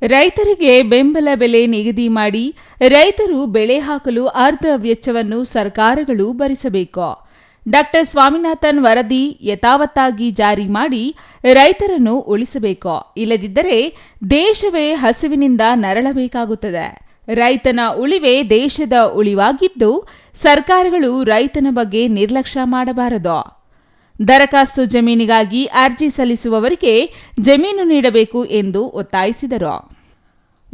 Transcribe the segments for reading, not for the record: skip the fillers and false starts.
ರೈತರಿಗೆ ಬೆಂಬಲ ಬೆಲೆ ನಿಗದಿ ಮಾಡಿ ರೈತರು ಬೆಳೆ ಹಾಕಲು ಅರ್ಧ ವೆಚ್ಚವನ್ನು ಸರ್ಕಾರಗಳು ಭರಿಸಬೇಕು. ಡಾ. ಸ್ವಾಮಿನಾಥನ್ ವರದಿ ಯಥಾವತ್ತಾಗಿ ಜಾರಿ ಮಾಡಿ ರೈತರನ್ನು ಉಳಿಸಬೇಕು. ಇಲ್ಲದಿದ್ದರೆ ದೇಶವೇ ಹಸಿವಿನಿಂದ ನರಳಬೇಕಾಗುತ್ತದೆ. ರೈತನ ಉಳಿವೇ ದೇಶದ ಉಳಿವಾಗಿದ್ದು ಸರ್ಕಾರಗಳು ರೈತನ ಬಗ್ಗೆ ನಿರ್ಲಕ್ಷ್ಯ ಮಾಡಬಾರದು. ದರಖಾಸ್ತು ಜಮೀನಿಗಾಗಿ ಅರ್ಜಿ ಸಲ್ಲಿಸುವವರಿಗೆ ಜಮೀನು ನೀಡಬೇಕು ಎಂದು ಒತ್ತಾಯಿಸಿದರು.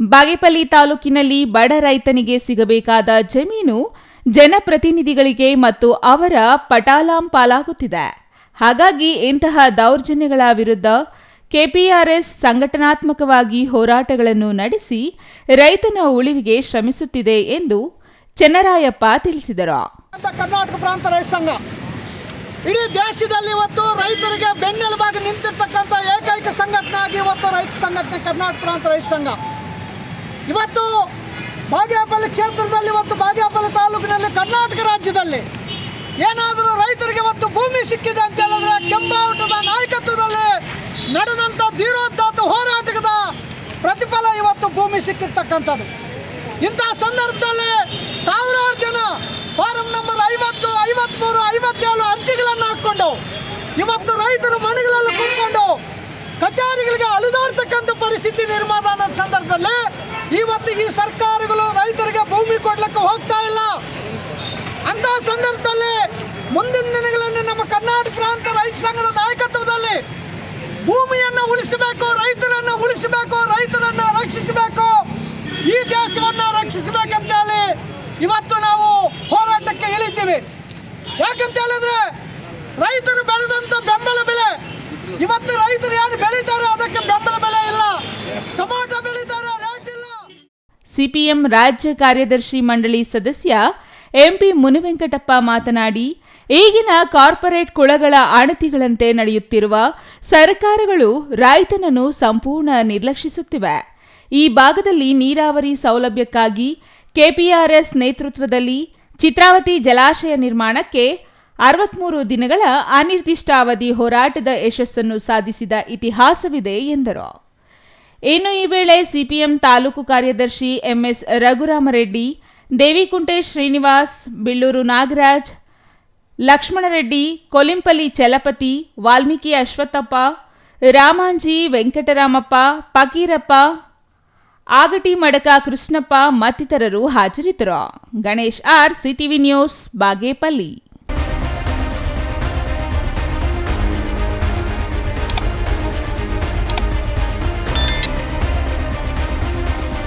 ಬಾಗೇಪಲ್ಲಿ ತಾಲೂಕಿನಲ್ಲಿ ಬಡ ರೈತನಿಗೆ ಸಿಗಬೇಕಾದ ಜಮೀನು ಜನಪ್ರತಿನಿಧಿಗಳಿಗೆ ಮತ್ತು ಅವರ ಪಟಾಲಾಂ ಪಾಲಾಗುತ್ತಿದೆ. ಹಾಗಾಗಿ ಇಂತಹ ದೌರ್ಜನ್ಯಗಳ ವಿರುದ್ಧ ಕೆಪಿಆರ್ಎಸ್ ಸಂಘಟನಾತ್ಮಕವಾಗಿ ಹೋರಾಟಗಳನ್ನು ನಡೆಸಿ ರೈತನ ಉಳಿವಿಗೆ ಶ್ರಮಿಸುತ್ತಿದೆ ಎಂದು ಚೆನ್ನರಾಯಪ್ಪ ತಿಳಿಸಿದರು. ಕರ್ನಾಟಕ ಪ್ರಾಂತ ರೈತ ಸಂಘ ಇಡೀ ದೇಶದಲ್ಲಿ ಇವತ್ತು ರೈತರಿಗೆ ಬೆನ್ನೆಲುಬಾಗಿ ನಿಂತಿರ್ತಕ್ಕಂಥ ಏಕೈಕ ಸಂಘಟನೆ ಆಗಿ ಇವತ್ತು ರೈತ ಸಂಘಟನೆ ಕರ್ನಾಟಕ ಪ್ರಾಂತ ರೈತ ಸಂಘ ಇವತ್ತು ಬಾಗೇಪಲ್ಲಿ ಕ್ಷೇತ್ರದಲ್ಲಿ ಇವತ್ತು ಬಾಗೇಪಲ್ಲಿ ತಾಲೂಕಿನಲ್ಲಿ ಕರ್ನಾಟಕ ರಾಜ್ಯದಲ್ಲಿ ಏನಾದರೂ ರೈತರಿಗೆ ಇವತ್ತು ಭೂಮಿ ಸಿಕ್ಕಿದೆ ಅಂತ ಹೇಳಿದ್ರೆ ಕೆಂಪಾವಟದ ನಾಯಕತ್ವದಲ್ಲಿ ನಡೆದಂಥ ಧೀರೋದಾತ್ತ ಹೋರಾಟದ ಪ್ರತಿಫಲ ಇವತ್ತು ಭೂಮಿ ಸಿಕ್ಕಿರ್ತಕ್ಕಂಥದ್ದು. ಇಂತಹ ಸಂದರ್ಭದಲ್ಲಿ ಸಾವಿರಾರು ಜನ ಫಾರಂ ನಂಬರ್ 50, 53, 57 ಅರ್ಜಿಗಳನ್ನು ಹಾಕ್ಕೊಂಡು ಇವತ್ತು ರೈತರು ಮನೆಗಳಲ್ಲಿ ಕೂತ್ಕೊಂಡು ಕಚೇರಿಗಳಿಗೆ ಅಲಿದಾಡ್ತಕ್ಕಂಥ ಪರಿಸ್ಥಿತಿ ನಿರ್ಮಾಣ ಆದ ಸಂದರ್ಭದಲ್ಲಿ ಇವತ್ತು ಈ ಸರ್ಕಾರಗಳು ರೈತರಿಗೆ ಭೂಮಿ ಕೊಡ್ಲಿಕ್ಕೆ ಹೋಗ್ತಾ ಇಲ್ಲ. ಅಂತಹ ಸಂದರ್ಭದಲ್ಲಿ ಮುಂದಿನ ದಿನಗಳಲ್ಲಿ ನಮ್ಮ ಕರ್ನಾಟಕ ಪ್ರಾಂತ ರೈತ ಸಂಘದ ನಾಯಕತ್ವದಲ್ಲಿ ಭೂಮಿಯನ್ನು ಉಳಿಸಬೇಕು, ರೈತರನ್ನು ಉಳಿಸಬೇಕು, ರೈತರನ್ನು ರಕ್ಷಿಸಬೇಕು, ಈ ದೇಶವನ್ನು ರಕ್ಷಿಸಬೇಕಂತ ಹೇಳಿ ಇವತ್ತು ನಾವು ಹೋರಾಟಕ್ಕೆ ಇಳಿತೀವಿ. ಯಾಕಂತ ಹೇಳಿದ್ರೆ ರೈತರು ಬೆಳೆದಂತ ಬೆಂಬಲ ಬೆಲೆ ಇವತ್ತು ರೈತರು ಏನು ಬೆಳೀತಾರೆ ಅದಕ್ಕೆ ಬೆಂಬಲ ಬೆಲೆ ಇಲ್ಲ. ಟೊಮಾಟೊ ಬೆಳೀತಾರೆ, ರೇಟ್ ಇಲ್ಲ. ಸಿಪಿಎಂ ರಾಜ್ಯ ಕಾರ್ಯದರ್ಶಿ ಮಂಡಳಿ ಸದಸ್ಯ ಎಂಪಿ ಮುನಿವೆಂಕಟಪ್ಪ ಮಾತನಾಡಿ, ಈಗಿನ ಕಾರ್ಪೊರೇಟ್ ಕುಳಗಳ ಆಣತಿಗಳಂತೆ ನಡೆಯುತ್ತಿರುವ ಸರ್ಕಾರಗಳು ರೈತನನ್ನು ಸಂಪೂರ್ಣ ನಿರ್ಲಕ್ಷಿಸುತ್ತಿವೆ. ಈ ಭಾಗದಲ್ಲಿ ನೀರಾವರಿ ಸೌಲಭ್ಯಕ್ಕಾಗಿ ಕೆಪಿಆರ್ಎಸ್ ನೇತೃತ್ವದಲ್ಲಿ ಚಿತ್ರಾವತಿ ಜಲಾಶಯ ನಿರ್ಮಾಣಕ್ಕೆ 63 ದಿನಗಳ ಅನಿರ್ದಿಷ್ಟಾವಧಿ ಹೋರಾಟದ ಯಶಸ್ಸನ್ನು ಸಾಧಿಸಿದ ಇತಿಹಾಸವಿದೆ ಎಂದರು. ಇನ್ನು ಈ ವೇಳೆ ಸಿಪಿಎಂ ತಾಲೂಕು ಕಾರ್ಯದರ್ಶಿ ಎಂಎಸ್ ರಘುರಾಮರೆಡ್ಡಿ, ದೇವಿಕುಂಟೆ ಶ್ರೀನಿವಾಸ್, ಬಿಳ್ಳೂರು ನಾಗರಾಜ್, ಲಕ್ಷ್ಮಣರೆಡ್ಡಿ, ಕೊಲಿಂಪಲ್ಲಿ ಚಲಪತಿ, ವಾಲ್ಮೀಕಿ ಅಶ್ವತ್ಥಪ್ಪ, ರಾಮಾಂಜಿ, ವೆಂಕಟರಾಮಪ್ಪ, ಫಕೀರಪ್ಪ, ಆಗಟಿ ಮಡಕ ಕೃಷ್ಣಪ್ಪ ಮತ್ತಿತರರು ಹಾಜರಿದ್ದರು. Ganesh R, CTV news, Bagepalli.